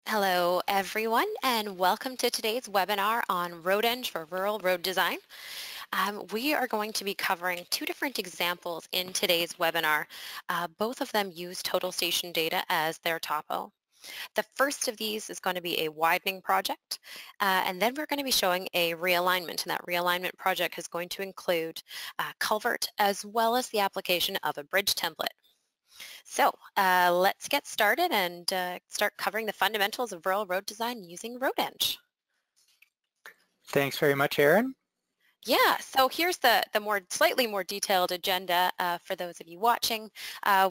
Hello, everyone, and welcome to today's webinar on RoadEng for rural road design. We are going to be covering two different examples in today's webinar. Both of them use total station data as their topo. The first of these is going to be a widening project, and then we're going to be showing a realignment, and that realignment project is going to include culvert as well as the application of a bridge template. So let's get started and start covering the fundamentals of rural road design using RoadEng. Thanks very much, Aaron. Yeah, so here's the slightly more detailed agenda for those of you watching.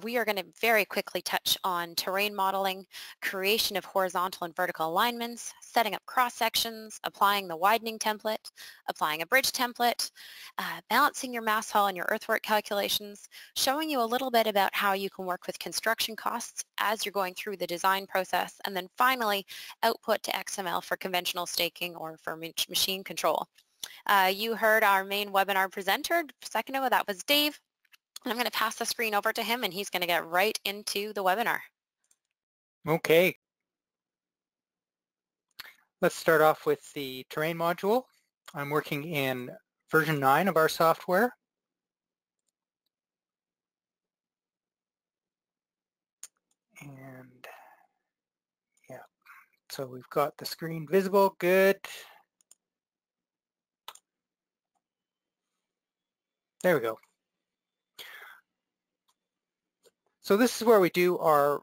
We are going to very quickly touch on terrain modeling, creation of horizontal and vertical alignments, setting up cross sections, applying the widening template, applying a bridge template, balancing your mass haul and your earthwork calculations, showing you a little bit about how you can work with construction costs as you're going through the design process, and then finally output to XML for conventional staking or for machine control. You heard our main webinar presenter a second ago. That was Dave. And I'm going to pass the screen over to him, and he's going to get right into the webinar. Okay. Let's start off with the terrain module. I'm working in version 9 of our software. And yeah, so we've got the screen visible. Good. There we go. So this is where we do our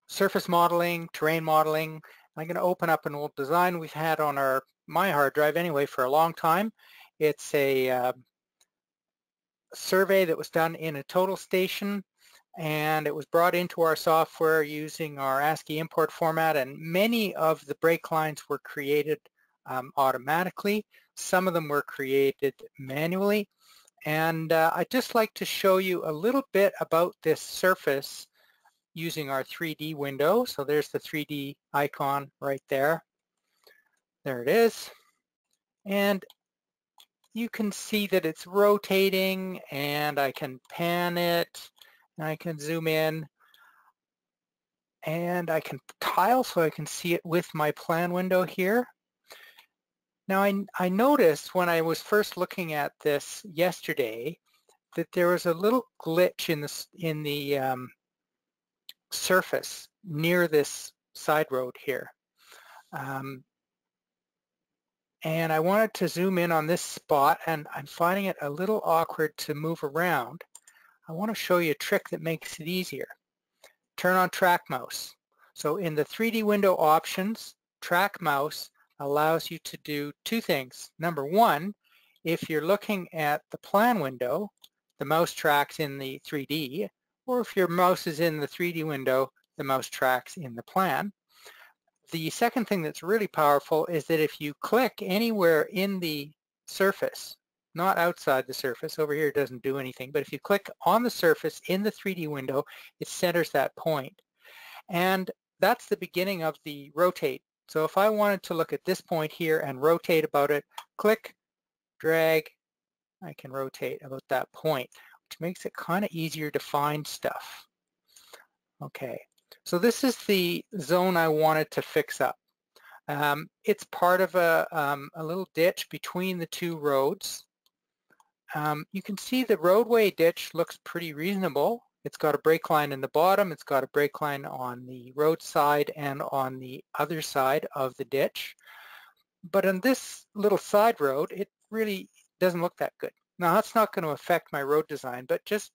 surface modeling, terrain modeling. I'm going to open up an old design we've had on my hard drive anyway for a long time. It's a survey that was done in a total station, and it was brought into our software using our ASCII import format, and many of the break lines were created automatically. Some of them were created manually. And I'd just like to show you a little bit about this surface using our 3D window. So there's the 3D icon right there. There it is. And you can see that it's rotating, and I can pan it, and I can zoom in, and I can tile so I can see it with my plan window here. Now I noticed when I was first looking at this yesterday that there was a little glitch in the surface near this side road here. And I wanted to zoom in on this spot, and I'm finding it a little awkward to move around. I want to show you a trick that makes it easier. Turn on track mouse. So in the 3D window options, track mouse allows you to do two things. Number one, if you're looking at the plan window, the mouse tracks in the 3D, or if your mouse is in the 3D window, the mouse tracks in the plan. The second thing that's really powerful is that if you click anywhere in the surface, not outside the surface, over here it doesn't do anything, but if you click on the surface in the 3D window, it centers that point. And that's the beginning of the rotate. So if I wanted to look at this point here and rotate about it, click, drag, I can rotate about that point, which makes it kind of easier to find stuff. Okay, so this is the zone I wanted to fix up. It's part of a little ditch between the two roads. You can see the roadway ditch looks pretty reasonable. It's got a brake line in the bottom, it's got a brake line on the road side and on the other side of the ditch. But on this little side road, it really doesn't look that good. Now that's not going to affect my road design, but just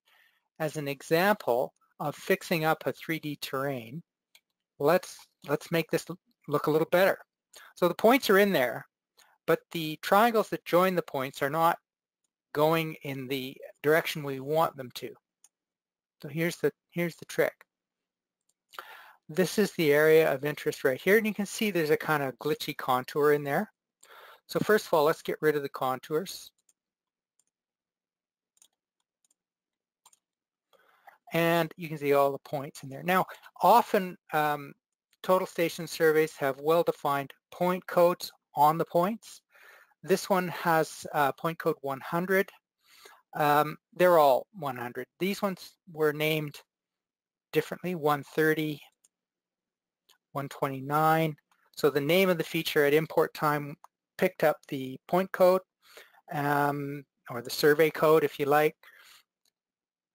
as an example of fixing up a 3D terrain, let's make this look a little better. So the points are in there, but the triangles that join the points are not going in the direction we want them to. So here's the trick. This is the area of interest right here, and you can see there's a kind of glitchy contour in there. So first of all, let's get rid of the contours. And you can see all the points in there. Now, often total station surveys have well-defined point codes on the points. This one has point code 100. They're all 100. These ones were named differently, 130, 129. So the name of the feature at import time picked up the point code, or the survey code if you like.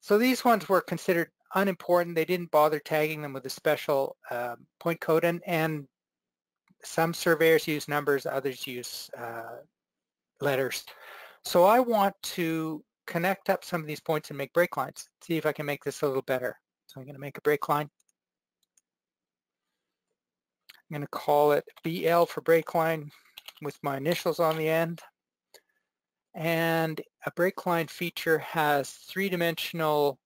So these ones were considered unimportant. They didn't bother tagging them with a special point code, and some surveyors use numbers, others use letters. So I want to connect up some of these points and make break lines. See if I can make this a little better. So I'm going to make a break line. I'm going to call it BL for break line with my initials on the end. And a break line feature has three-dimensional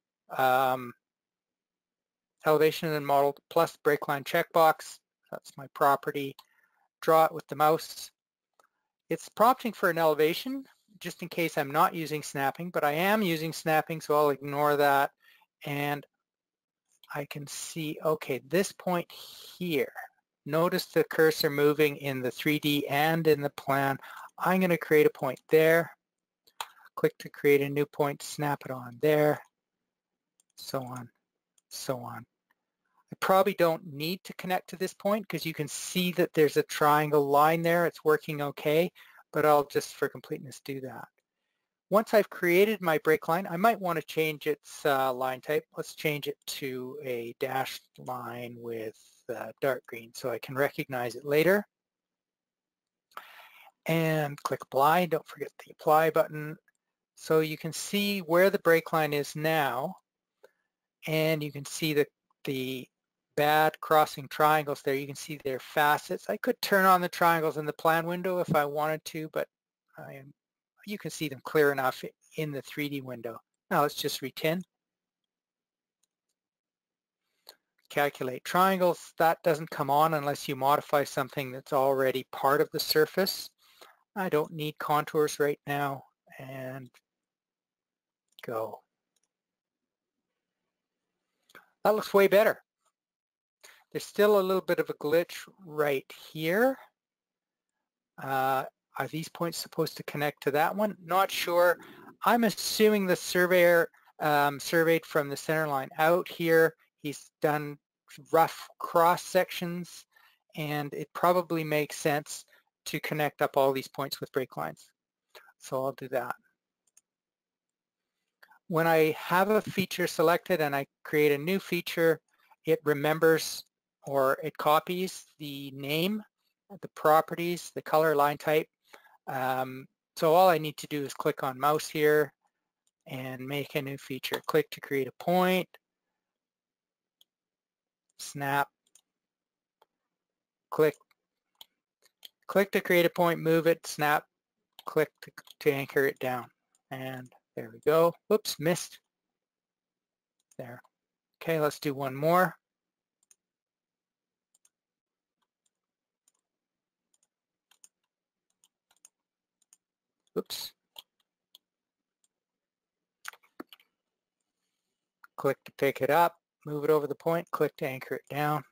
elevation and model plus break line checkbox. That's my property. Draw it with the mouse. It's prompting for an elevation, just in case I'm not using snapping, but I am using snapping, so I'll ignore that. And I can see, okay, this point here. Notice the cursor moving in the 3D and in the plan. I'm going to create a point there. Click to create a new point, snap it on there, so on, so on. I probably don't need to connect to this point because you can see that there's a triangle line there. It's working okay, but I'll just for completeness do that. Once I've created my break line, I might want to change its line type. Let's change it to a dashed line with dark green so I can recognize it later. And click apply. Don't forget the apply button. So you can see where the break line is now, and you can see the bad crossing triangles there. You can see their facets. I could turn on the triangles in the plan window if I wanted to, but you can see them clear enough in the 3D window. Now let's just re-tin. Calculate triangles. That doesn't come on unless you modify something that's already part of the surface. I don't need contours right now, and go. That looks way better. There's still a little bit of a glitch right here. Are these points supposed to connect to that one? Not sure. I'm assuming the surveyor surveyed from the center line out here. He's done rough cross sections, and it probably makes sense to connect up all these points with break lines. So I'll do that. When I have a feature selected and I create a new feature, it remembers or it copies the name, the properties, the color, line type. So all I need to do is click on mouse here and make a new feature. Click to create a point, snap, click to create a point, move it, snap, click to anchor it down. And there we go. Whoops, missed. There. Okay, let's do one more. Oops. Click to pick it up, move it over the point, click to anchor it down,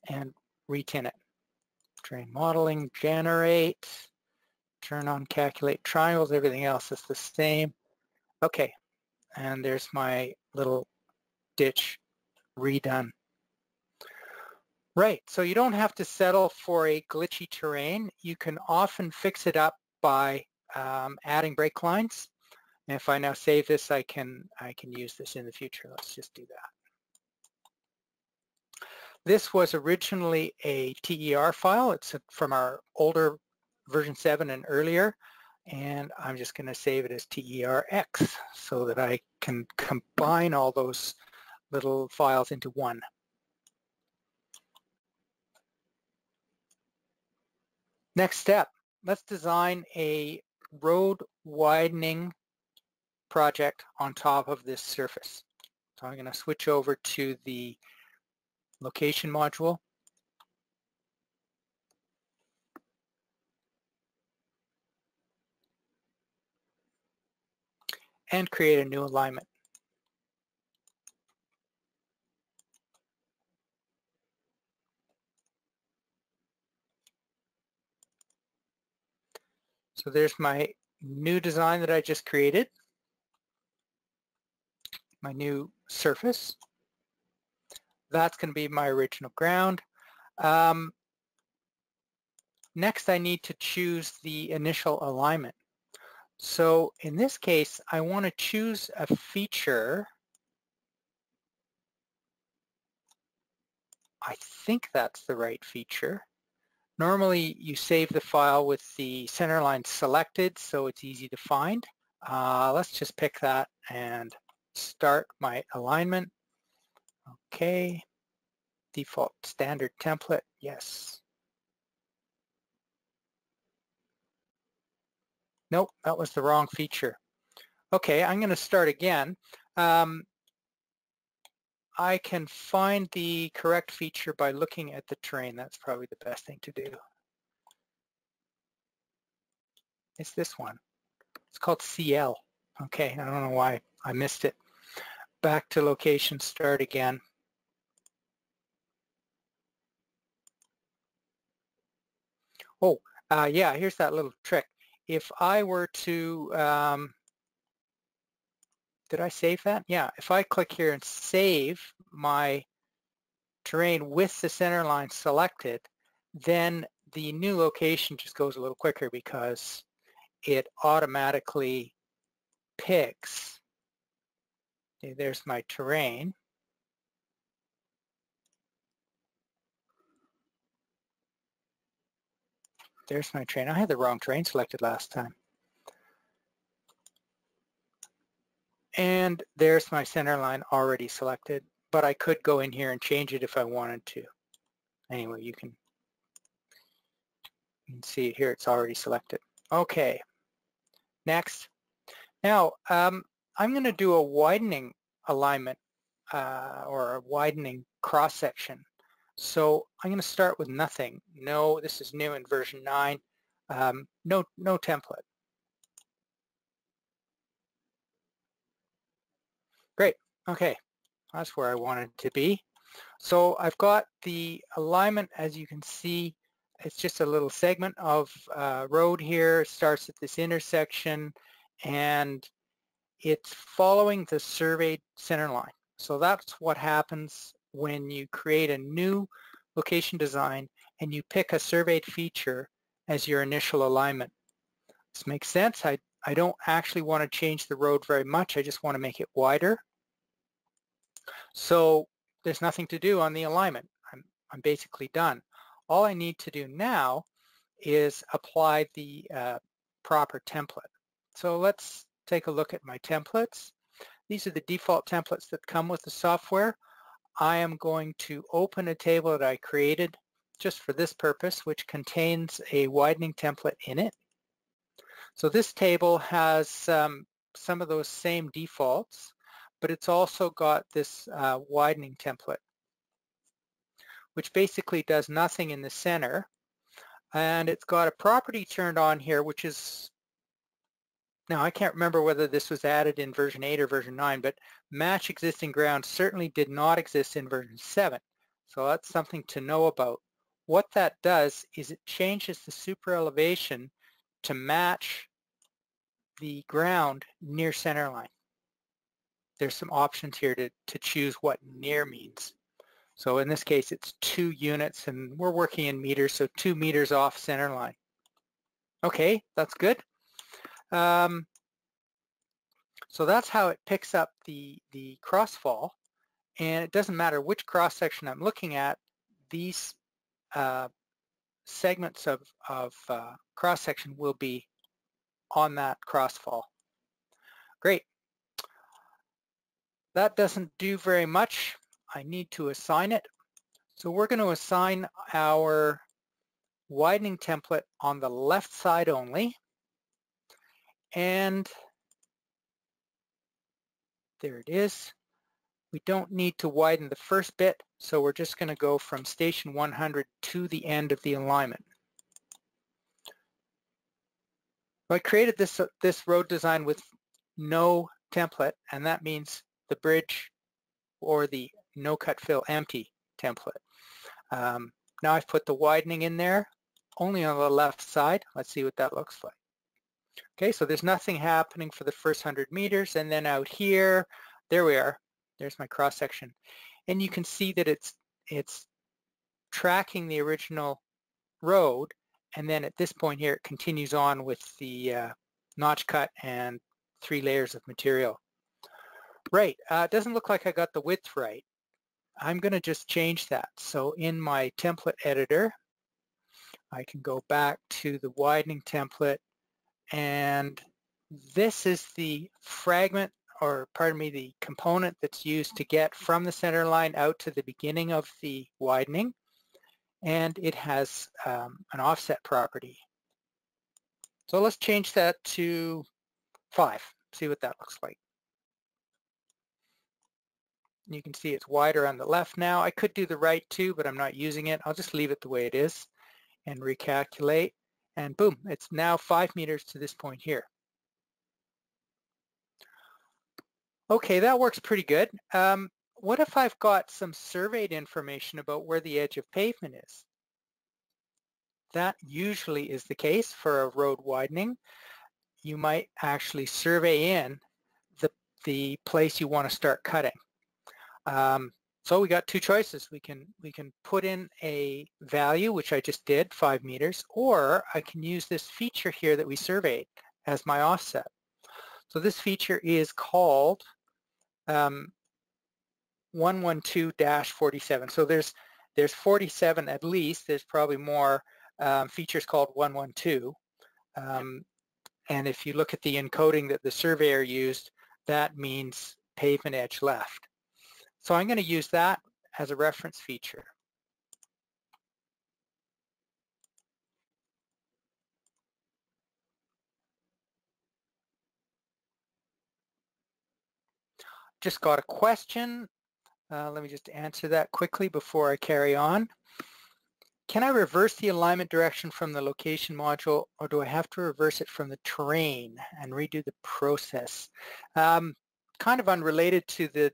and re-tin it. Terrain modeling, generate, turn on calculate triangles, everything else is the same. Okay, and there's my little ditch redone. Right, so you don't have to settle for a glitchy terrain. You can often fix it up by adding break lines. And if I now save this, I can use this in the future. Let's just do that. This was originally a TER file. It's from our older version 7 and earlier, and I'm just going to save it as TERX so that I can combine all those little files into one. Next step, let's design a road widening project on top of this surface. So I'm going to switch over to the location module. And create a new alignment. So there's my new design that I just created, my new surface. that's going to be my original ground. Next, I need to choose the initial alignment. So in this case, I want to choose a feature. I think that's the right feature. Normally, you save the file with the centerline selected, so it's easy to find. Let's just pick that and start my alignment. Okay, default standard template, yes. Nope, that was the wrong feature. Okay, I'm going to start again. I can find the correct feature by looking at the terrain. That's probably the best thing to do. It's this one. It's called CL. Okay, I don't know why I missed it. Back to location, start again. Oh, yeah, here's that little trick. If I were to, did I save that? Yeah, if I click here and save my terrain with the center line selected, then the new location just goes a little quicker because it automatically picks. Okay, there's my terrain. There's my terrain. I had the wrong terrain selected last time. And there's my center line already selected, but I could go in here and change it if I wanted to. Anyway, you can see it here, it's already selected. Okay, next. Now, I'm going to do a widening alignment or a widening cross-section. So I'm going to start with nothing. No, this is new in version 9. No template. Great. Okay, that's where I wanted to be. So I've got the alignment, as you can see, it's just a little segment of road here. It starts at this intersection and it's following the surveyed center line. So that's what happens when you create a new location design and you pick a surveyed feature as your initial alignment. This makes sense. I don't actually want to change the road very much. I just want to make it wider. So there's nothing to do on the alignment. I'm basically done. All I need to do now is apply the proper template. So let's take a look at my templates. These are the default templates that come with the software. I am going to open a table that I created just for this purpose, which contains a widening template in it. So this table has some of those same defaults, but it's also got this widening template, which basically does nothing in the center. And it's got a property turned on here, which is, now I can't remember whether this was added in version 8 or version 9, but match existing ground certainly did not exist in version 7. So that's something to know about. What that does is it changes the superelevation to match the ground near center line. There's some options here to choose what near means. So in this case, it's 2 units, and we're working in meters, so 2 meters off center line. Okay, that's good. So that's how it picks up the crossfall, and it doesn't matter which cross-section I'm looking at, these segments of cross-section will be on that crossfall. Great. That doesn't do very much. I need to assign it. So we're going to assign our widening template on the left side only. And there it is. We don't need to widen the first bit, so we're just going to go from station 100 to the end of the alignment. I created this road design with no template, and that means the bridge or the no cut fill empty template. Now I've put the widening in there, only on the left side. Let's see what that looks like. Okay, so there's nothing happening for the first 100 meters, and then out here, there we are. There's my cross section. and you can see that it's tracking the original road, and then at this point here it continues on with the notch cut and 3 layers of material. Right, it doesn't look like I got the width right. I'm going to just change that. So in my template editor, I can go back to the widening template, and this is the fragment, or pardon me, the component that's used to get from the center line out to the beginning of the widening, and it has an offset property. So let's change that to 5, see what that looks like. You can see it's wider on the left now. I could do the right too, but I'm not using it. I'll just leave it the way it is and recalculate, and boom, it's now 5 meters to this point here. Okay, that works pretty good. What if I've got some surveyed information about where the edge of pavement is? That usually is the case for a road widening. You might actually survey in the place you want to start cutting. So we got 2 choices. We can put in a value, which I just did, 5 meters, or I can use this feature here that we surveyed as my offset. So this feature is called 112-47. So there's 47 at least. There's probably more features called 112. And if you look at the encoding that the surveyor used, that means pavement edge left. So I'm going to use that as a reference feature. Just got a question. Let me just answer that quickly before I carry on. Can I reverse the alignment direction from the location module, or do I have to reverse it from the terrain and redo the process? Kind of unrelated to the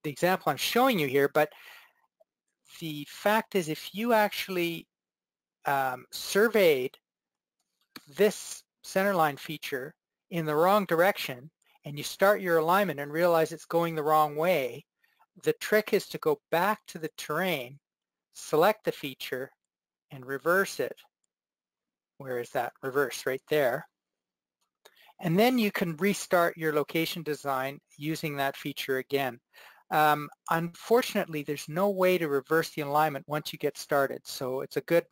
example I'm showing you here, but the fact is, if you actually surveyed this centerline feature in the wrong direction and you start your alignment and realize it's going the wrong way, the trick is to go back to the terrain, select the feature, and reverse it. Where is that? Reverse right there. And then you can restart your location design using that feature again. Unfortunately, there's no way to reverse the alignment once you get started, so it's a good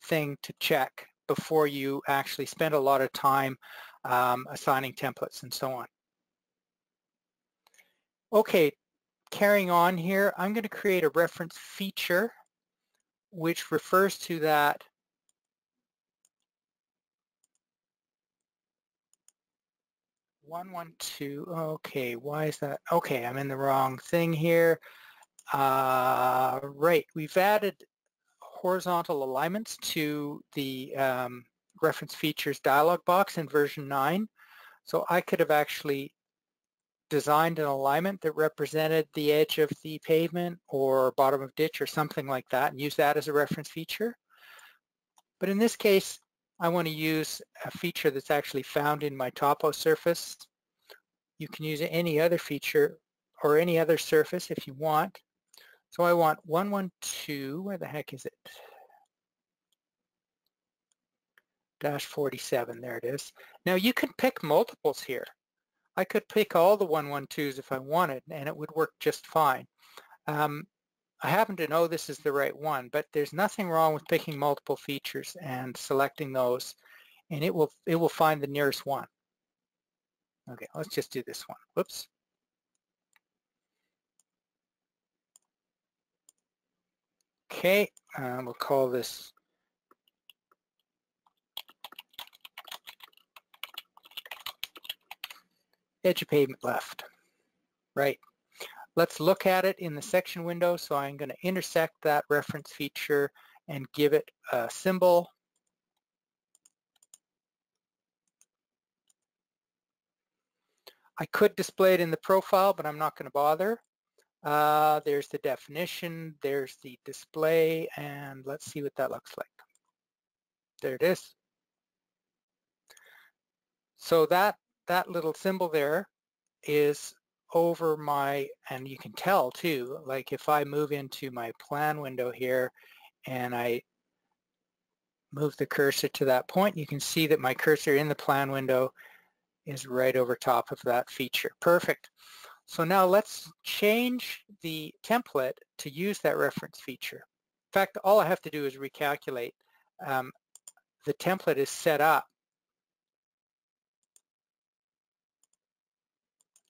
thing to check before you actually spend a lot of time assigning templates and so on. Okay, carrying on here, I'm going to create a reference feature which refers to that (112). Okay, why is that? Okay, I'm in the wrong thing here. Right, we've added horizontal alignments to the reference features dialog box in version 9. So I could have actually designed an alignment that represented the edge of the pavement or bottom of ditch or something like that and use that as a reference feature. But in this case, I want to use a feature that's actually found in my topo surface. You can use any other feature or any other surface if you want. So I want 112, where the heck is it? -47, there it is. Now you can pick multiples here. I could pick all the 112s if I wanted, and it would work just fine. I happen to know this is the right one, but there's nothing wrong with picking multiple features and selecting those, and it will find the nearest one. Okay, let's just do this one. Whoops. Okay, we'll call this edge of pavement left. Right. Let's look at it in the section window. So I'm going to intersect that reference feature and give it a symbol. I could display it in the profile, but I'm not going to bother. There's the definition, there's the display, and let's see what that looks like. There it is. So that little symbol there is over my, and you can tell too, like if I move into my plan window here and I move the cursor to that point, you can see that my cursor in the plan window is right over top of that feature. Perfect. So now let's change the template to use that reference feature. In fact, all I have to do is recalculate. The template is set up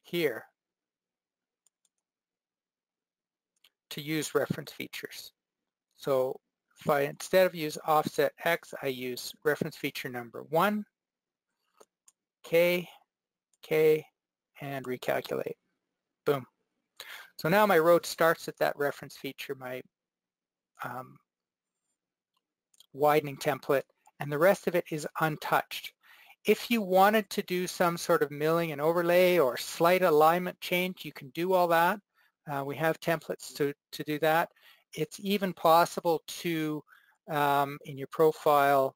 here to use reference features. So if I, instead of use offset X, I use reference feature number 1, K, and recalculate. Boom. So now my road starts at that reference feature, my widening template, and the rest of it is untouched. If you wanted to do some sort of milling and overlay or slight alignment change, you can do all that. We have templates to do that. It's even possible to, in your profile,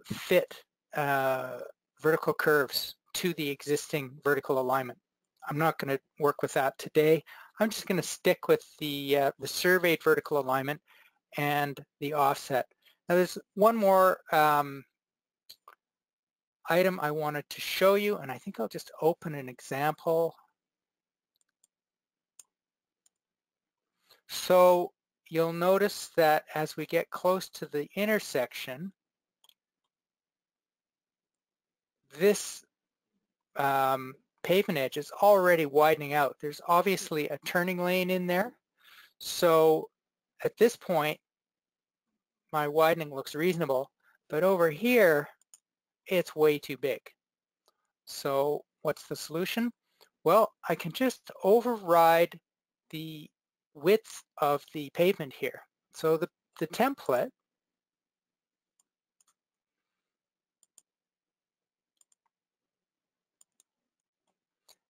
fit vertical curves to the existing vertical alignment. I'm not going to work with that today. I'm just going to stick with the surveyed vertical alignment and the offset. Now there's one more item I wanted to show you, and I think I'll just open an example. So you'll notice that as we get close to the intersection, this pavement edge is already widening out. There's obviously a turning lane in there. So at this point, my widening looks reasonable, but over here, it's way too big. So what's the solution? Well, I can just override the width of the pavement here. So the template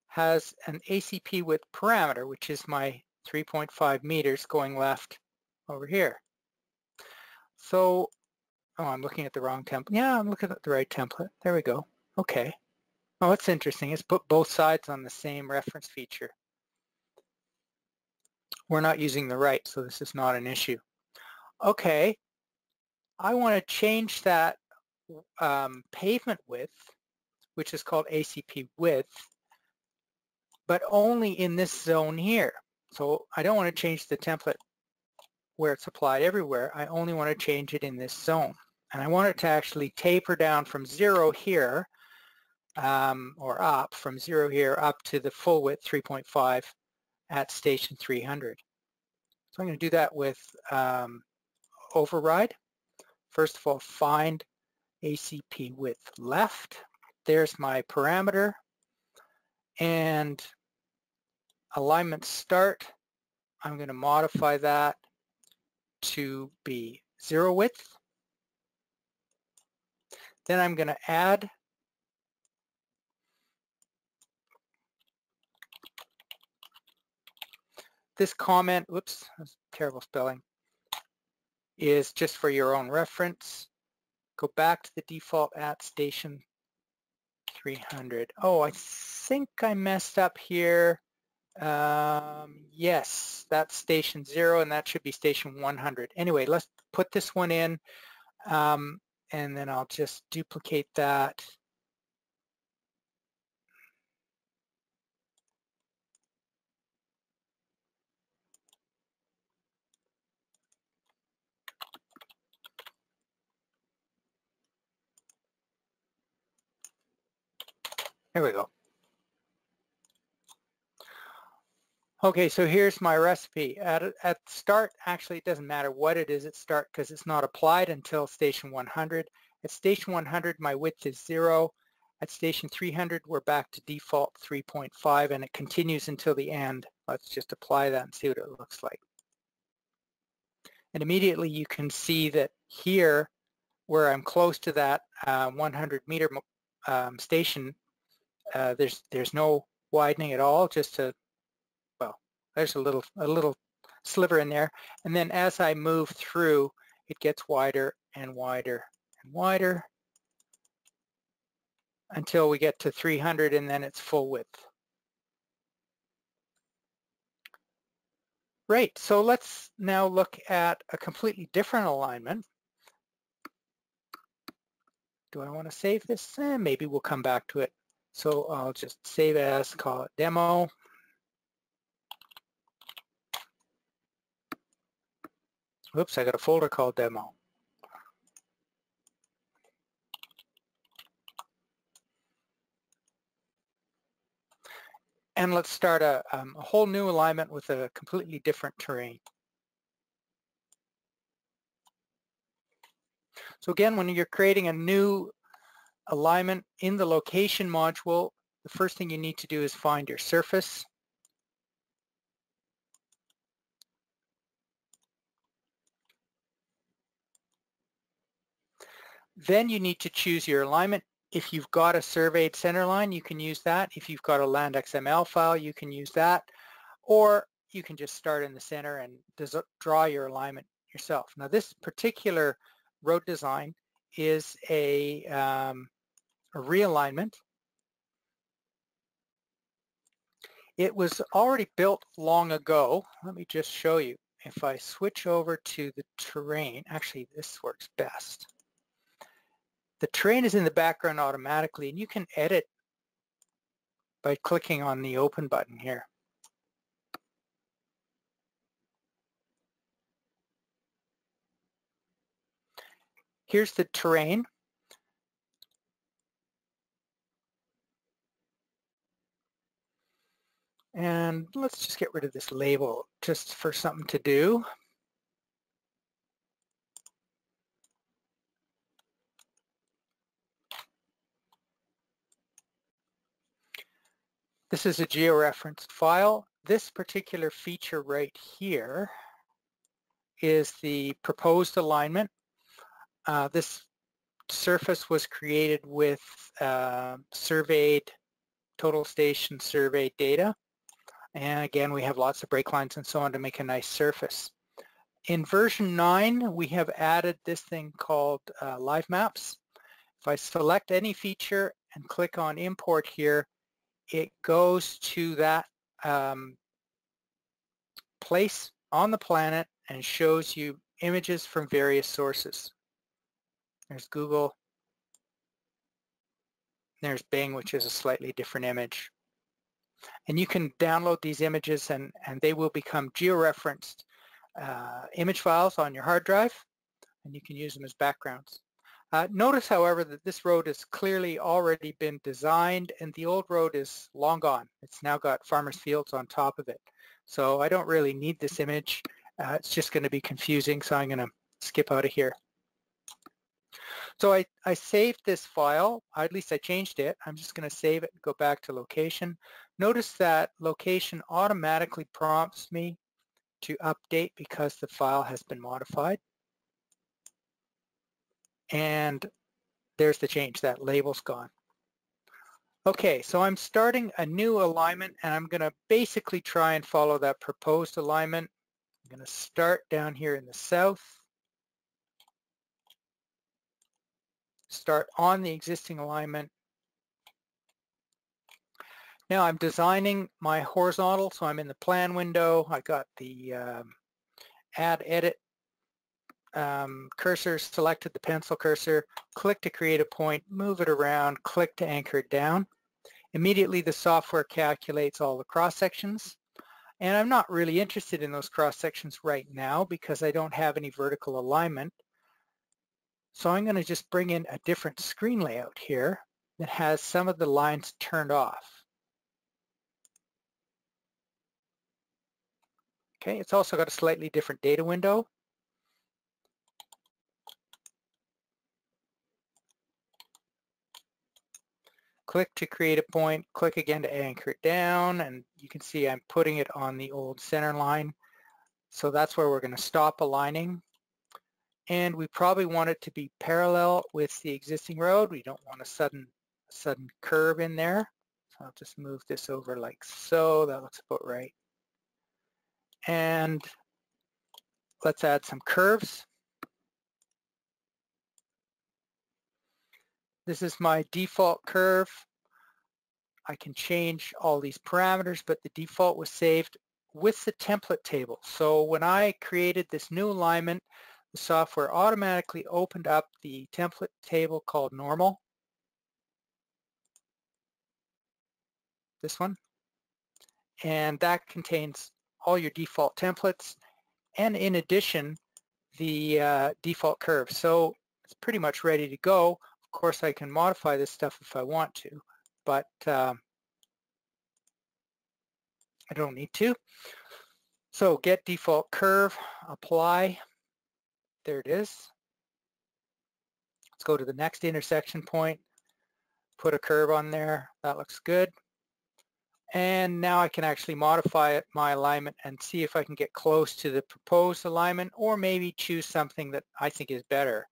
has an ACP width parameter, which is my 3.5 meters going left over here. So, oh, I'm looking at the wrong template. Yeah, I'm looking at the right template. There we go. Okay. Oh, what's interesting is put both sides on the same reference feature. We're not using the right, so this is not an issue. Okay, I want to change that pavement width, which is called ACP width, but only in this zone here. So I don't want to change the template where it's applied everywhere. I only want to change it in this zone. And I want it to actually taper down from 0 here, or up from 0 here up to the full width 3.5 at station 300. So I'm going to do that with override. First of all, find ACP width left. There's my parameter. And alignment start, I'm going to modify that to be 0 width. Then I'm going to add this comment, whoops, that's terrible spelling, is just for your own reference. Go back to the default at station 300. Oh, I think I messed up here. Yes, that's station 0 and that should be station 100. Anyway, let's put this one in and then I'll just duplicate that. There we go. Okay, so here's my recipe. At start, actually it doesn't matter what it is at start because it's not applied until station 100. At station 100, my width is 0. At station 300, we're back to default 3.5 and it continues until the end. Let's just apply that and see what it looks like. And immediately you can see that here, where I'm close to that 100 meter station, there's no widening at all, just a, well, there's a little sliver in there. And then as I move through, it gets wider and wider and wider until we get to 300 and then it's full width. Right, so let's now look at a completely different alignment. Do I want to save this? Maybe we'll come back to it. So I'll just save as, call it demo. Oops, I got a folder called demo. And let's start a whole new alignment with a completely different terrain. So again, when you're creating a new alignment in the location module, the first thing you need to do is find your surface. Then you need to choose your alignment. If you've got a surveyed centerline, you can use that. If you've got a land XML file, you can use that. Or you can just start in the center and draw your alignment yourself. Now this particular road design is a realignment. It was already built long ago. Let me just show you. If I switch over to the terrain, actually this works best. The terrain is in the background automatically, and you can edit by clicking on the open button here. Here's the terrain. And let's just get rid of this label just for something to do. This is a georeferenced file. This particular feature right here is the proposed alignment. This surface was created with surveyed total station survey data. And again, we have lots of break lines and so on to make a nice surface. In version 9, we have added this thing called live maps. If I select any feature and click on import here, it goes to that place on the planet and shows you images from various sources. There's Google. There's Bing, which is a slightly different image. And you can download these images and they will become georeferenced image files on your hard drive, and you can use them as backgrounds. Notice, however, that this road has clearly already been designed and the old road is long gone. It's now got farmers' fields on top of it. So I don't really need this image. It's just going to be confusing, so I'm going to skip out of here. So I saved this file, at least I changed it. I'm just going to save it and go back to location. Notice that location automatically prompts me to update because the file has been modified. And there's the change, that label's gone. Okay, so I'm starting a new alignment and I'm going to basically try and follow that proposed alignment. I'm going to start down here in the south. Start on the existing alignment. Now I'm designing my horizontal, so I'm in the plan window. I got the add edit cursor selected, the pencil cursor, click to create a point, move it around, click to anchor it down. Immediately the software calculates all the cross sections, and I'm not really interested in those cross sections right now because I don't have any vertical alignment. So I'm going to just bring in a different screen layout here that has some of the lines turned off. Okay, it's also got a slightly different data window. Click to create a point, click again to anchor it down, and you can see I'm putting it on the old center line. So that's where we're going to stop aligning. And we probably want it to be parallel with the existing road. We don't want a sudden curve in there. So I'll just move this over like so. That looks about right. And let's add some curves. This is my default curve. I can change all these parameters, but the default was saved with the template table. So when I created this new alignment, the software automatically opened up the template table called normal, this one, and that contains all your default templates, and in addition, the default curve. So it's pretty much ready to go. Of course, I can modify this stuff if I want to, but I don't need to. So get default curve, apply. There it is. Let's go to the next intersection point, put a curve on there. That looks good. And now I can actually modify my alignment and see if I can get close to the proposed alignment, or maybe choose something that I think is better.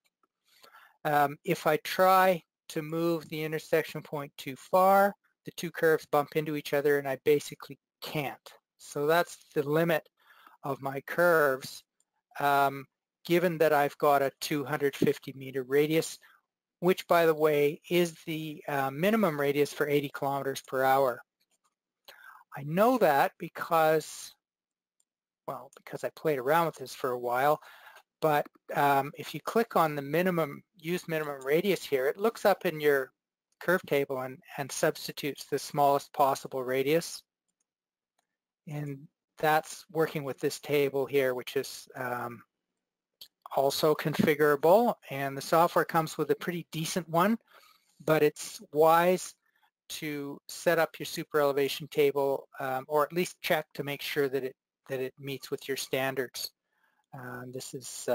If I try to move the intersection point too far, the two curves bump into each other and I basically can't. So that's the limit of my curves, given that I've got a 250 meter radius, which, by the way, is the minimum radius for 80 kilometers per hour. I know that because I played around with this for a while, but if you click on the use minimum radius here, it looks up in your curve table and substitutes the smallest possible radius. And that's working with this table here, which is also configurable, and the software comes with a pretty decent one, but it's wise to set up your super elevation table, or at least check to make sure that it meets with your standards. This is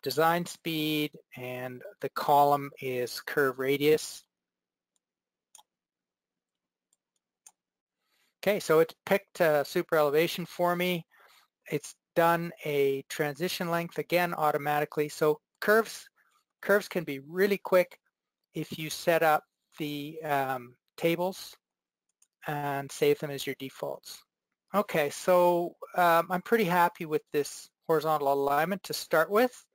design speed, and the column is curve radius. Okay, so it's picked super elevation for me. It's done a transition length again automatically. So curves can be really quick if you set up the tables and save them as your defaults. Okay, so I'm pretty happy with this horizontal alignment to start with.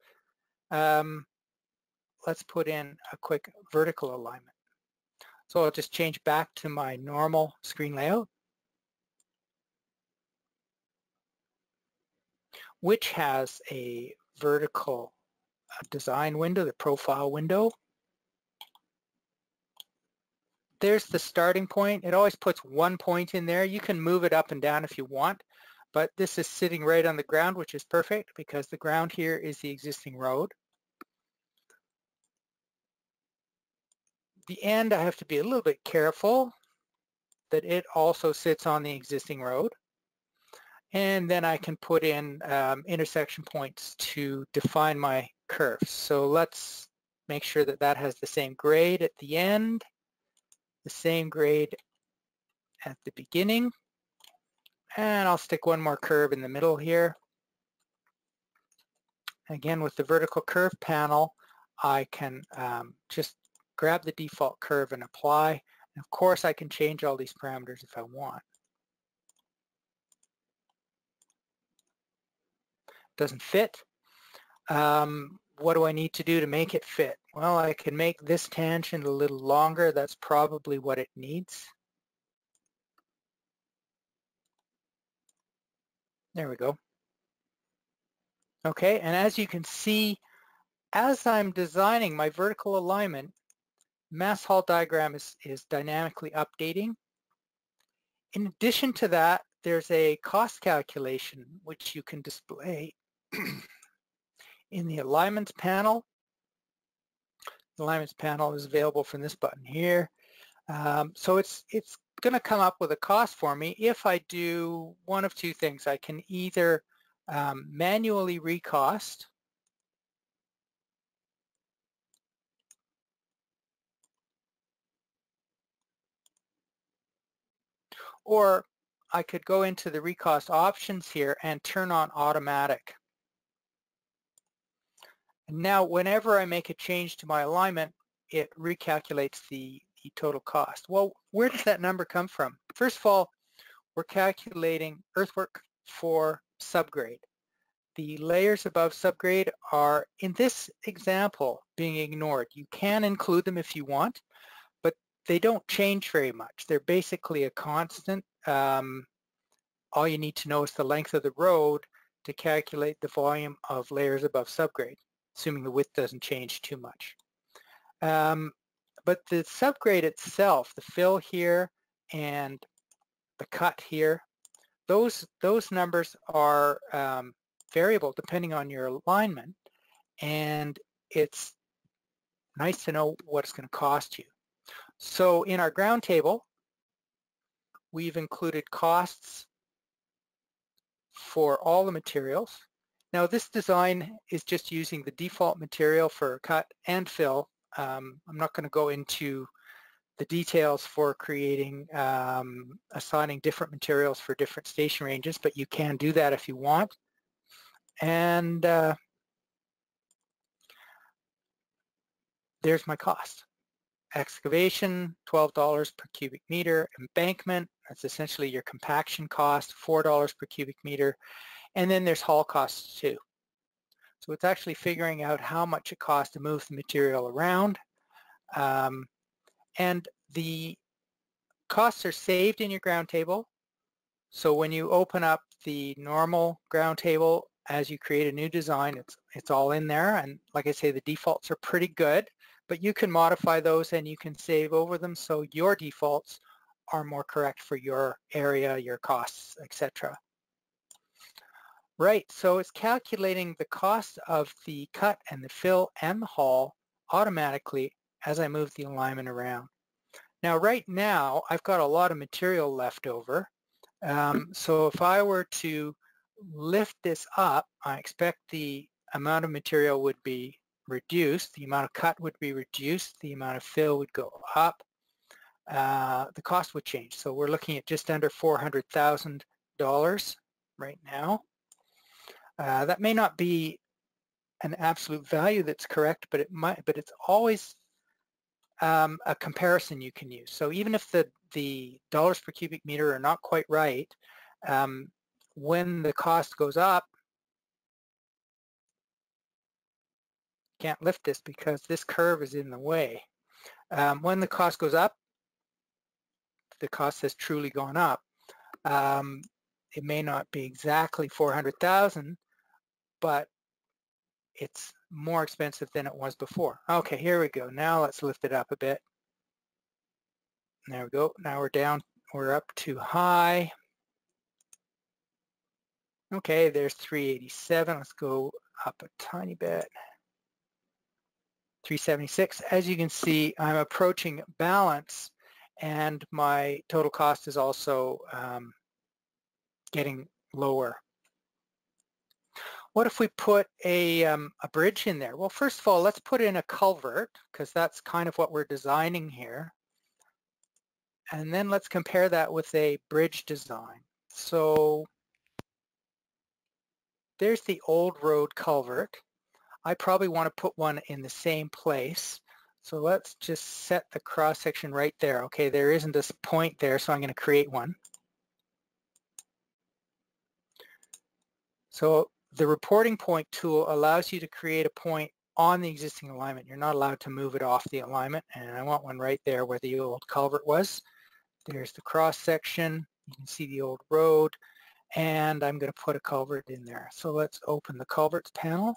Let's put in a quick vertical alignment. So I'll just change back to my normal screen layout, which has a vertical design window, the profile window. There's the starting point. It always puts one point in there. You can move it up and down if you want, but this is sitting right on the ground, which is perfect because the ground here is the existing road. The end, I have to be a little bit careful that it also sits on the existing road. And then I can put in intersection points to define my curves. So let's make sure that that has the same grade at the end, the same grade at the beginning, and I'll stick one more curve in the middle here. Again, with the vertical curve panel, I can just grab the default curve and apply. And of course, I can change all these parameters if I want. Doesn't fit. What do I need to do to make it fit? Well, I can make this tangent a little longer. That's probably what it needs. There we go. Okay, and as you can see, as I'm designing my vertical alignment, mass haul diagram is dynamically updating. In addition to that, there's a cost calculation which you can display in the alignments panel. The alignments panel is available from this button here. So it's going to come up with a cost for me if I do one of two things. I can either manually recost, or I could go into the recost options here and turn on automatic. And now whenever I make a change to my alignment, it recalculates the total cost. Well, where does that number come from? First of all, we're calculating earthwork for subgrade. The layers above subgrade are, in this example, being ignored. You can include them if you want, but they don't change very much. They're basically a constant. all you need to know is the length of the road to calculate the volume of layers above subgrade, assuming the width doesn't change too much. But the subgrade itself, the fill here and the cut here, those numbers are variable depending on your alignment, and it's nice to know what it's going to cost you. So in our ground table, we've included costs for all the materials. Now this design is just using the default material for cut and fill. I'm not going to go into the details for creating, assigning different materials for different station ranges, but you can do that if you want. And there's my cost. Excavation, $12 per cubic meter. Embankment, that's essentially your compaction cost, $4 per cubic meter. And then there's haul costs too. So it's actually figuring out how much it costs to move the material around. And the costs are saved in your ground table. So when you open up the normal ground table, as you create a new design, it's all in there. And like I say, the defaults are pretty good, but you can modify those and you can save over them so your defaults are more correct for your area, your costs, etc. Right, so it's calculating the cost of the cut and the fill and the haul automatically as I move the alignment around. Now right now I've got a lot of material left over, so if I were to lift this up, I expect the amount of material would be reduced, the amount of cut would be reduced, the amount of fill would go up, the cost would change. So we're looking at just under $400,000 right now. That may not be an absolute value that's correct, but it's always a comparison you can use. So even if the dollars per cubic meter are not quite right, when the cost goes up, can't lift this because this curve is in the way. When the cost goes up, the cost has truly gone up. It may not be exactly 400,000, but it's more expensive than it was before. Okay, here we go. Now let's lift it up a bit. There we go. Now we're up too high. Okay, there's 387. Let's go up a tiny bit. 376. As you can see, I'm approaching balance, and my total cost is also getting lower. What if we put a bridge in there? Well, first of all, let's put in a culvert, because that's kind of what we're designing here. And then let's compare that with a bridge design. So there's the old road culvert. I probably want to put one in the same place. So let's just set the cross section right there. Okay, there isn't a point there, so I'm going to create one. So the reporting point tool allows you to create a point on the existing alignment. You're not allowed to move it off the alignment, and I want one right there where the old culvert was. There's the cross section. You can see the old road, and I'm going to put a culvert in there. So let's open the culverts panel,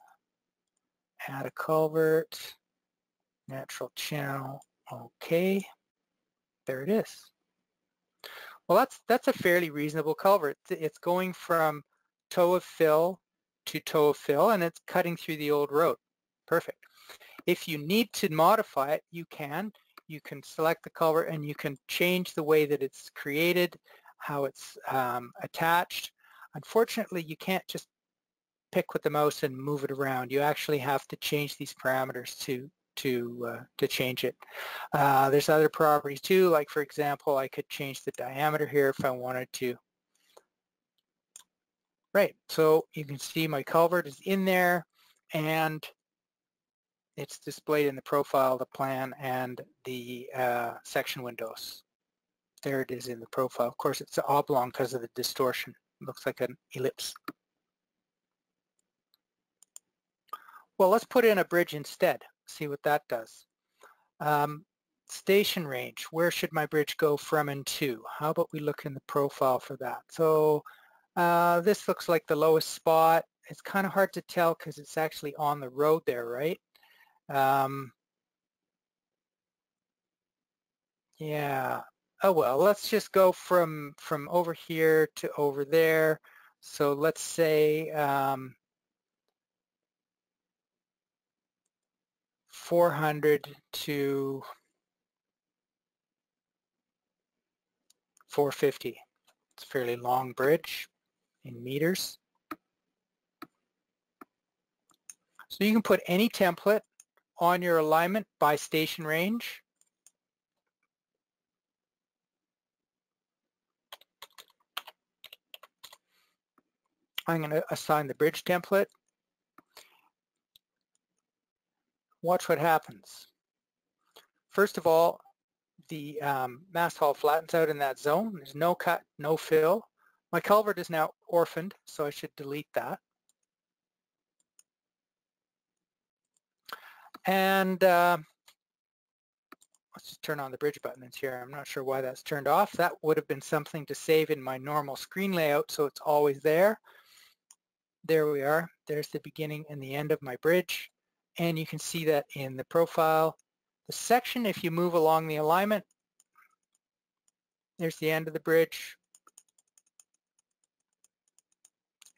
add a culvert, natural channel. Okay, there it is. Well, that's a fairly reasonable culvert. It's going from toe of fill to toe of fill, and it's cutting through the old road. Perfect. If you need to modify it, you can. You can select the culvert and you can change the way that it's created, how it's attached. Unfortunately, you can't just pick with the mouse and move it around. You actually have to change these parameters to change it. There's other properties too, like for example, I could change the diameter here if I wanted to. Right, so you can see my culvert is in there, and it's displayed in the profile, the plan, and the section windows. There it is in the profile. Of course, it's oblong because of the distortion. It looks like an ellipse. Well, let's put in a bridge instead, see what that does. Station range, where should my bridge go from and to? How about we look in the profile for that? So This looks like the lowest spot. It's kind of hard to tell because it's actually on the road there, right? Yeah. Oh well, let's just go from over here to over there. So let's say 400 to 450. It's a fairly long bridge in meters. So you can put any template on your alignment by station range. I'm going to assign the bridge template. Watch what happens. First of all, the mast hull flattens out in that zone. There's no cut, no fill. My culvert is now orphaned, so I should delete that. And let's just turn on the bridge buttons here. I'm not sure why that's turned off. That would have been something to save in my normal screen layout, so it's always there. There we are. There's the beginning and the end of my bridge. And you can see that in the profile. The section, if you move along the alignment, there's the end of the bridge.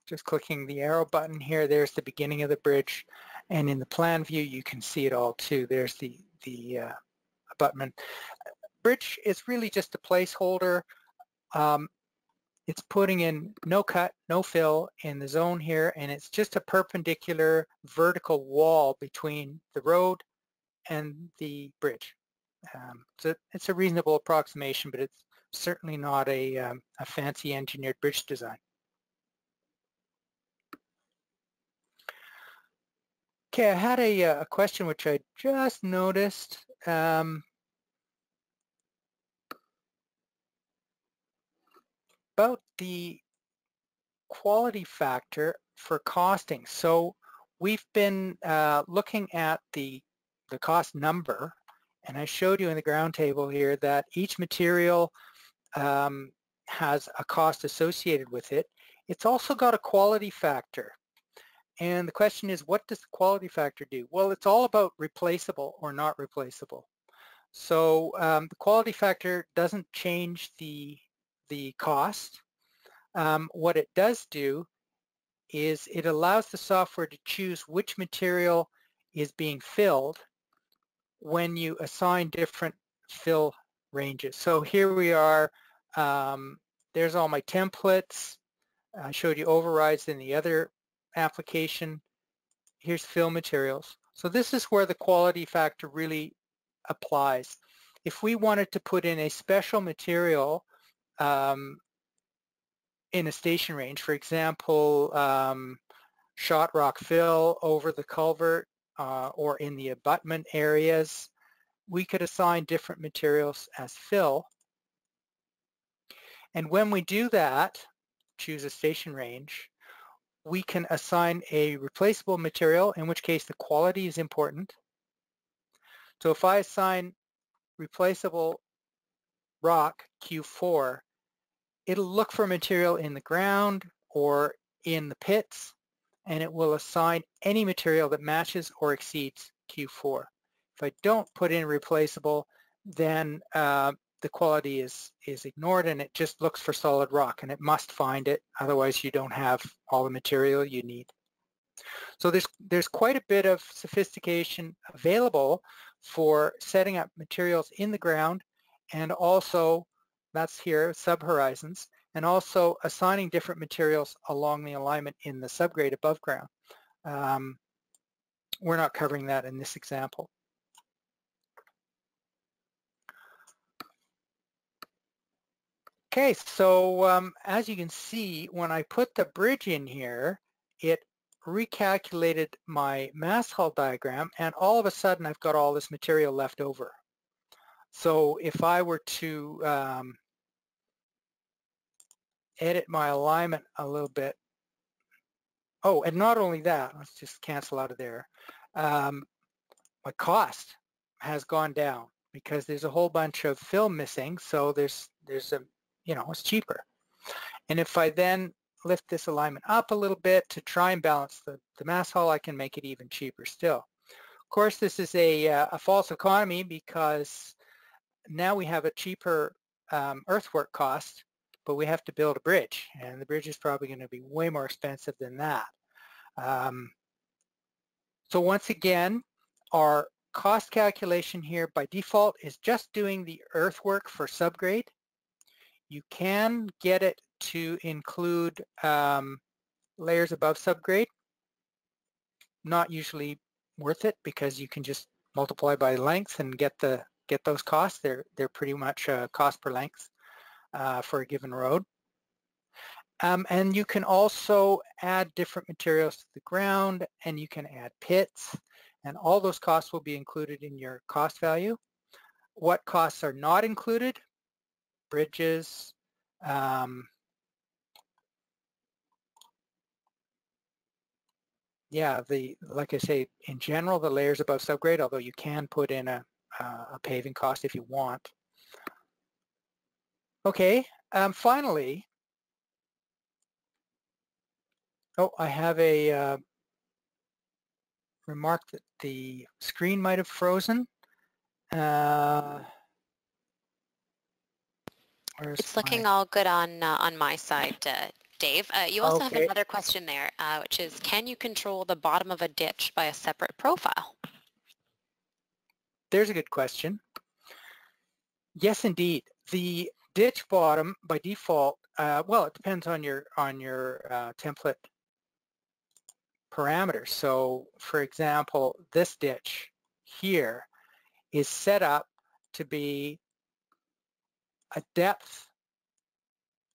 Just clicking the arrow button here, there's the beginning of the bridge. And in the plan view, you can see it all too. There's the abutment. Bridge is really just a placeholder. It's putting in no cut, no fill in the zone here, and it's just a perpendicular vertical wall between the road and the bridge. So it's a reasonable approximation, but it's certainly not a fancy engineered bridge design. Okay, I had a question which I just noticed. About the quality factor for costing. So we've been looking at the cost number, and I showed you in the ground table here that each material has a cost associated with it. It's also got a quality factor. And the question is, what does the quality factor do? Well, it's all about replaceable or not replaceable. So the quality factor doesn't change the cost. What it does do is it allows the software to choose which material is being filled when you assign different fill ranges. So here we are. There's all my templates. I showed you overrides in the other application. Here's fill materials. So this is where the quality factor really applies. If we wanted to put in a special material in a station range, for example, shot rock fill over the culvert or in the abutment areas, we could assign different materials as fill. And when we do that, choose a station range, we can assign a replaceable material, in which case the quality is important. So if I assign replaceable rock Q4, it'll look for material in the ground or in the pits, and it will assign any material that matches or exceeds Q4. If I don't put in replaceable, then the quality is ignored, and it just looks for solid rock, and it must find it, otherwise you don't have all the material you need. So there's quite a bit of sophistication available for setting up materials in the ground, and also, that's here, subhorizons, and also assigning different materials along the alignment in the subgrade above ground. We're not covering that in this example. Okay, so as you can see, when I put the bridge in here, it recalculated my mass hull diagram, and all of a sudden I've got all this material left over. So if I were to edit my alignment a little bit, oh, and not only that, let's just cancel out of there, my cost has gone down because there's a whole bunch of fill missing, so there's a, it's cheaper. And if I then lift this alignment up a little bit to try and balance the mass haul, I can make it even cheaper still. Of course, this is a false economy because now we have a cheaper earthwork cost, but we have to build a bridge, and the bridge is probably going to be way more expensive than that. So once again, our cost calculation here by default is just doing the earthwork for subgrade. You can get it to include layers above subgrade. Not usually worth it because you can just multiply by length and get those costs. They're pretty much cost per length for a given road. And you can also add different materials to the ground, and you can add pits, and all those costs will be included in your cost value. What costs are not included? Bridges, yeah, like I say, in general, the layers above subgrade, although you can put in a paving cost if you want. Okay, finally, I have a remark that the screen might have frozen. It's looking all good on my side, Dave. You also have another question there, which is, can you control the bottom of a ditch by a separate profile? There's a good question. Yes, indeed. The ditch bottom by default, well, it depends on your template parameters. So, for example, this ditch here is set up to be a depth,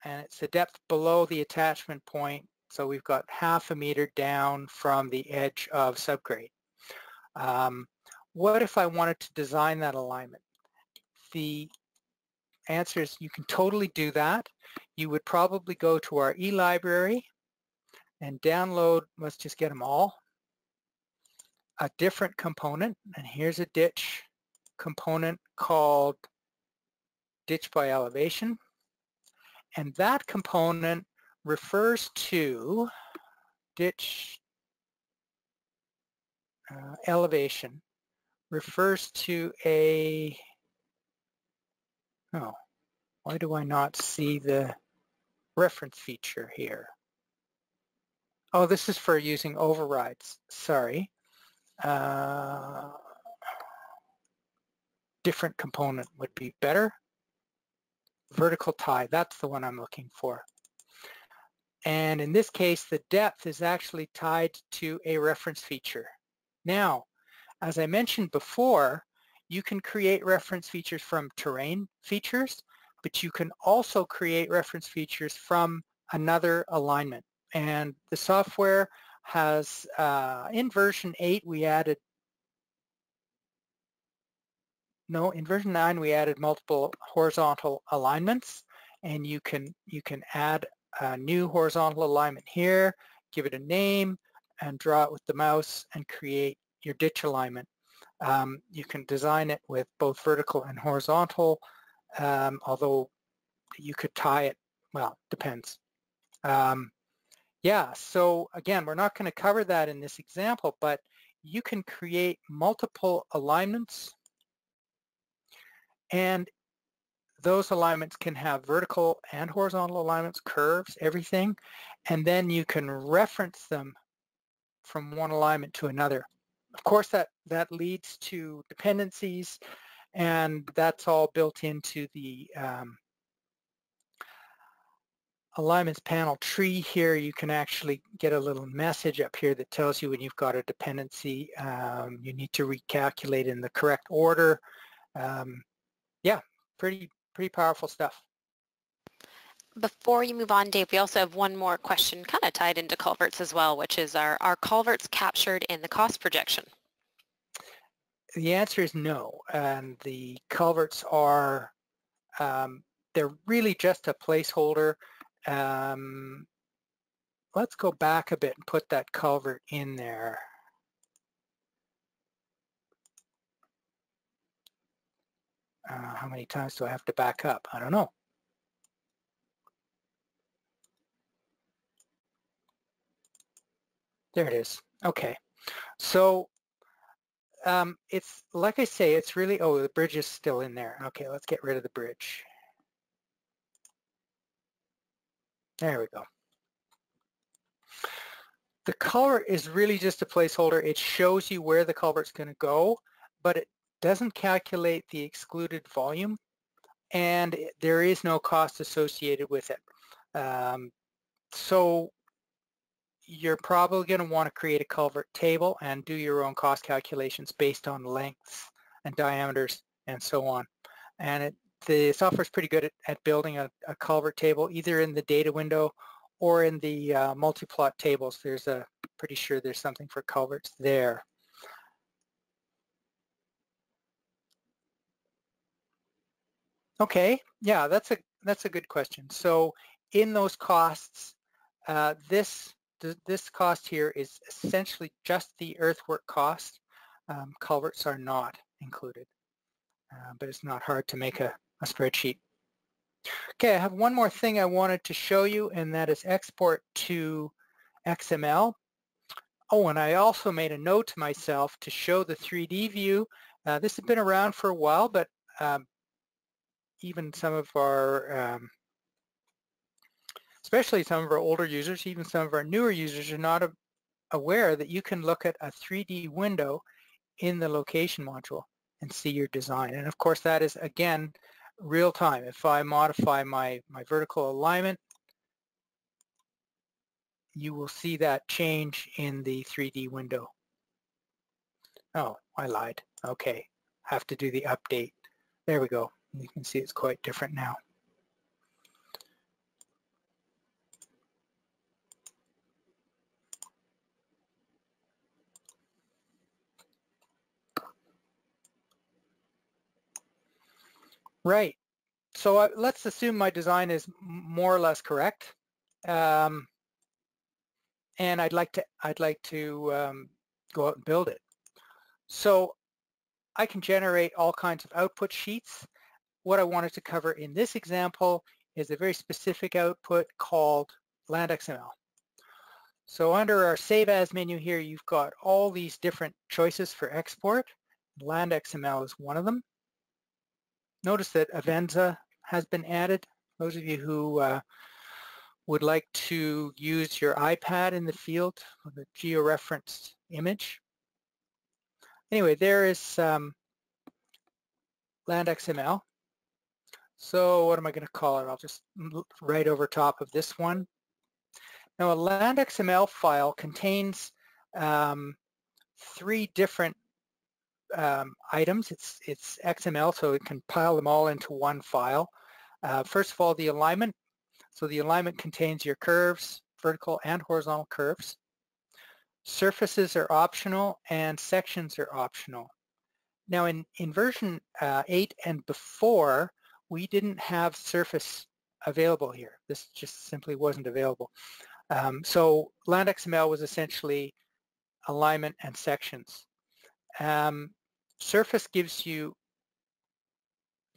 and it's a depth below the attachment point. So we've got 1/2 meter down from the edge of subgrade. What if I wanted to design that alignment? The answer is you can totally do that. You would probably go to our e-library and download, let's just get them all, a different component. And here's a ditch component called ditch by elevation. And that component refers to ditch elevation, refers to a, why do I not see the reference feature here? Oh, this is for using overrides, sorry. Different component would be better. Vertical tie, that's the one I'm looking for. And in this case, the depth is actually tied to a reference feature. Now, as I mentioned before, you can create reference features from terrain features, but you can also create reference features from another alignment. And the software has, in version 8, we added, in version 9, we added multiple horizontal alignments, and you can add a new horizontal alignment here, give it a name, and draw it with the mouse and create your ditch alignment. You can design it with both vertical and horizontal, although you could tie it, well, depends. Yeah, so again, we're not going to cover that in this example, but you can create multiple alignments, and those alignments can have vertical and horizontal alignments, curves, everything, and then you can reference them from one alignment to another. Of course, that leads to dependencies, and that's all built into the alignments panel tree here. You can actually get a little message up here that tells you when you've got a dependency. You need to recalculate in the correct order. Yeah, pretty powerful stuff. Before you move on, Dave, we also have one more question kind of tied into culverts as well, which is, are culverts captured in the cost projection? The answer is no, and the culverts are, they're really just a placeholder. Let's go back a bit and put that culvert in there. How many times do I have to back up? I don't know. There it is. Okay. So it's like I say, it's really, oh, the bridge is still in there. Okay, let's get rid of the bridge. There we go. The culvert is really just a placeholder. It shows you where the culvert's going to go, but it doesn't calculate the excluded volume, and there is no cost associated with it. So you're probably going to want to create a culvert table and do your own cost calculations based on lengths and diameters and so on. And the software is pretty good at building a culvert table, either in the data window or in the multi-plot tables. Pretty sure there's something for culverts there. Okay, yeah, that's a good question. So in those costs, this cost here is essentially just the earthwork cost. Culverts are not included, but it's not hard to make a spreadsheet. Okay, I have one more thing I wanted to show you, and that is export to XML. Oh, and I also made a note to myself to show the 3D view. This has been around for a while, but even some of our, especially some of our older users, even some of our newer users are not aware that you can look at a 3D window in the location module and see your design. And of course that is, again, real time. If I modify my vertical alignment, you will see that change in the 3D window. Oh, I lied. Okay, have to do the update. There we go. You can see it's quite different now. Right. So let's assume my design is more or less correct, and I'd like to go out and build it. So I can generate all kinds of output sheets. What I wanted to cover in this example is a very specific output called land XML. So under our Save As menu here, you've got all these different choices for export. Land XML is one of them. Notice that Avenza has been added. Those of you who would like to use your iPad in the field with a georeferenced image. Anyway, there is land XML. So what am I going to call it? I'll just write over top of this one. Now a land XML file contains 3 different items. It's XML, so it can pile them all into one file. First of all, the alignment. So the alignment contains your curves, vertical and horizontal curves. Surfaces are optional and sections are optional. Now in version 8 and before, we didn't have surface available here. This just simply wasn't available. So land XML was essentially alignment and sections. Surface gives you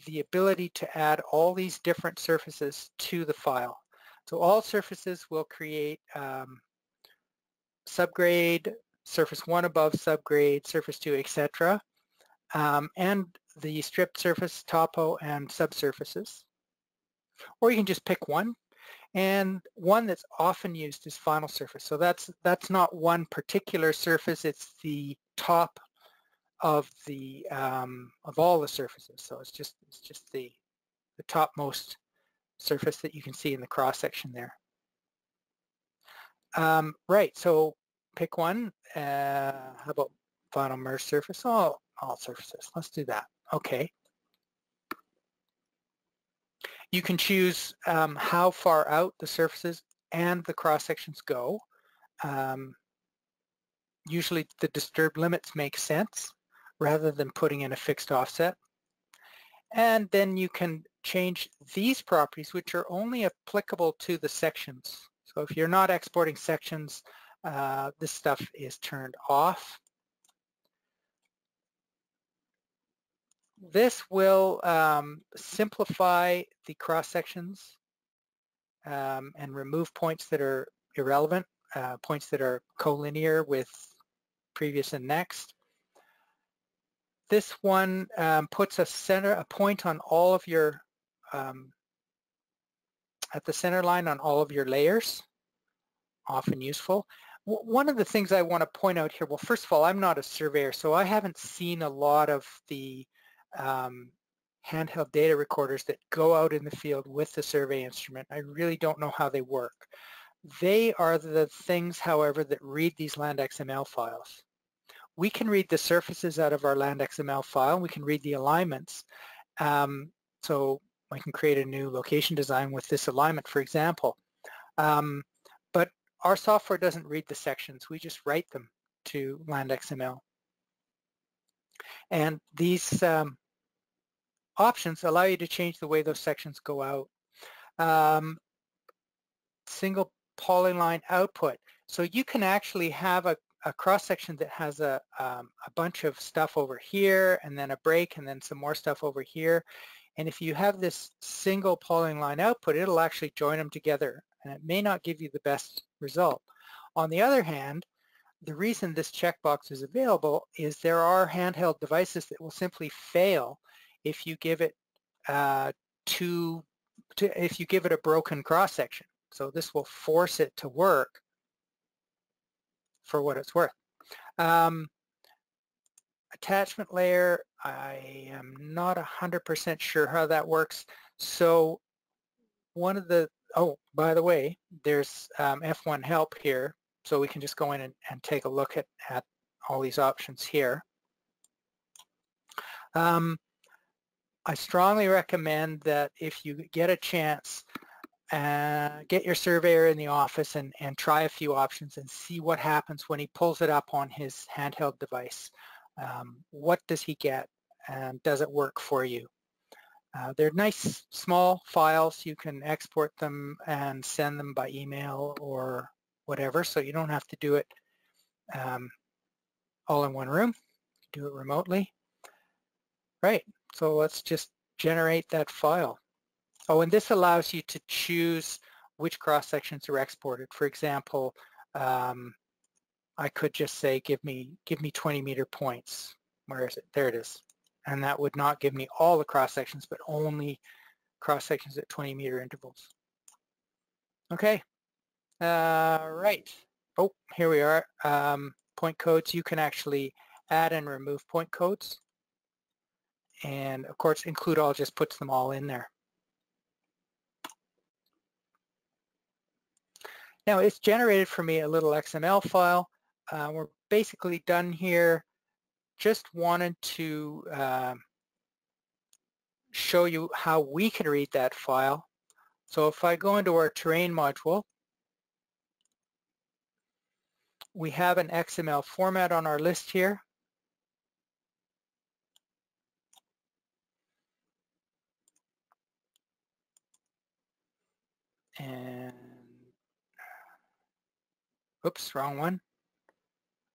the ability to add all these different surfaces to the file. So all surfaces will create subgrade, surface 1 above subgrade, surface 2, etc. And the stripped surface, topo, and subsurfaces. Or you can just pick one. And one that's often used is final surface. So that's not one particular surface, it's the top of the of all the surfaces. So it's just the topmost surface that you can see in the cross section there. Right, so pick one. How about final merge surface? All surfaces. Let's do that. Okay. You can choose how far out the surfaces and the cross sections go. Usually the disturbed limits make sense rather than putting in a fixed offset. And then you can change these properties, which are only applicable to the sections. So if you're not exporting sections, this stuff is turned off. This will simplify the cross sections and remove points that are irrelevant. points that are collinear with previous and next. This one puts a point on all of your, at the center line on all of your layers, often useful. One of the things I want to point out here, well, first of all, I'm not a surveyor, so I haven't seen a lot of the handheld data recorders that go out in the field with the survey instrument. I really don't know how they work. They are the things, however, that read these land XML files. We can read the surfaces out of our land XML file. We can read the alignments. So I can create a new location design with this alignment, for example. But our software doesn't read the sections. We just write them to land XML. And these options allow you to change the way those sections go out. Single polyline output. So you can actually have a cross-section that has a bunch of stuff over here, and then a break, and then some more stuff over here. And if you have this single polyline output, it'll actually join them together, and it may not give you the best result. On the other hand, the reason this checkbox is available is there are handheld devices that will simply fail if you give it if you give it a broken cross-section. So this will force it to work for what it's worth. Attachment layer, I am not 100% sure how that works. So one of the, oh, by the way, there's F1 help here. So we can just go in and take a look at all these options here. I strongly recommend that if you get a chance, get your surveyor in the office and try a few options and see what happens when he pulls it up on his handheld device. What does he get, and does it work for you? They're nice small files. You can export them and send them by email or whatever, so you don't have to do it all in one room. Do it remotely. Right, so let's just generate that file. Oh, and this allows you to choose which cross-sections are exported. For example, I could just say, give me 20-meter points. Where is it? There it is. And that would not give me all the cross-sections, but only cross-sections at 20-meter intervals. Okay. Right. Oh, here we are. Point codes. You can actually add and remove point codes. And of course, include all just puts them all in there. Now it's generated for me a little XML file. We're basically done here. Just wanted to show you how we can read that file. So if I go into our terrain module, we have an XML format on our list here. And oops, wrong one.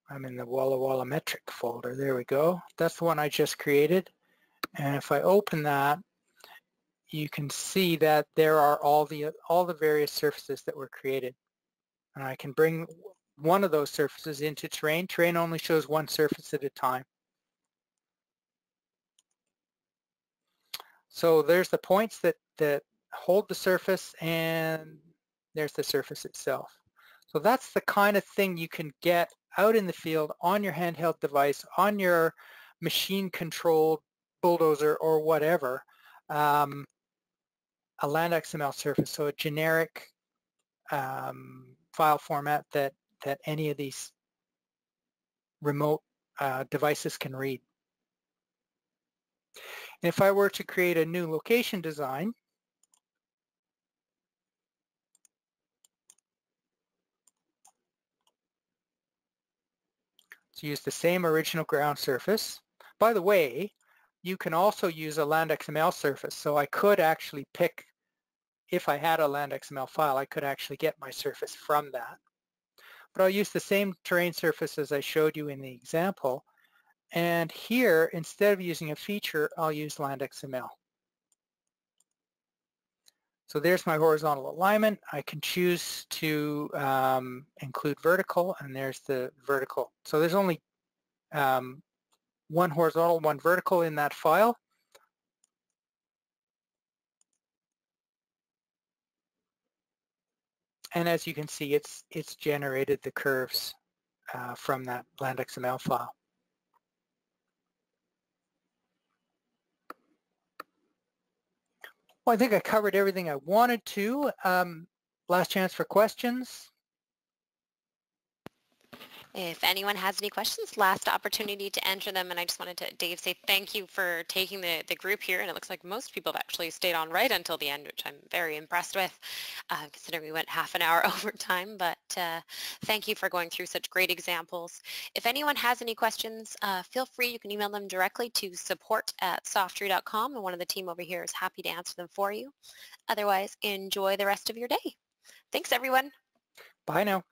I'm in the Walla Walla metric folder. There we go. That's the one I just created. And if I open that, you can see that there are all the various surfaces that were created. And I can bring one of those surfaces into terrain. Terrain only shows one surface at a time. So there's the points that hold the surface, and there's the surface itself. So that's the kind of thing you can get out in the field on your handheld device, on your machine-controlled bulldozer or whatever, a land XML surface, so a generic file format that any of these remote devices can read. And if I were to create a new location design, to use the same original ground surface. By the way, you can also use a land XML surface, so I could actually pick, if I had a land XML file, I could actually get my surface from that. But I'll use the same terrain surface as I showed you in the example, and here, instead of using a feature, I'll use land XML. So there's my horizontal alignment. I can choose to include vertical, and there's the vertical. So there's only one horizontal, one vertical in that file. And as you can see, it's generated the curves from that land XML file. Well, I think I covered everything I wanted to. Last chance for questions. If anyone has any questions, last opportunity to enter them. And I just wanted to, Dave, say thank you for taking the group here. And it looks like most people have actually stayed on right until the end, which I'm very impressed with, considering we went half an hour over time. But thank you for going through such great examples. If anyone has any questions, feel free. You can email them directly to support@softree.com, and one of the team over here is happy to answer them for you. Otherwise, enjoy the rest of your day. Thanks, everyone. Bye now.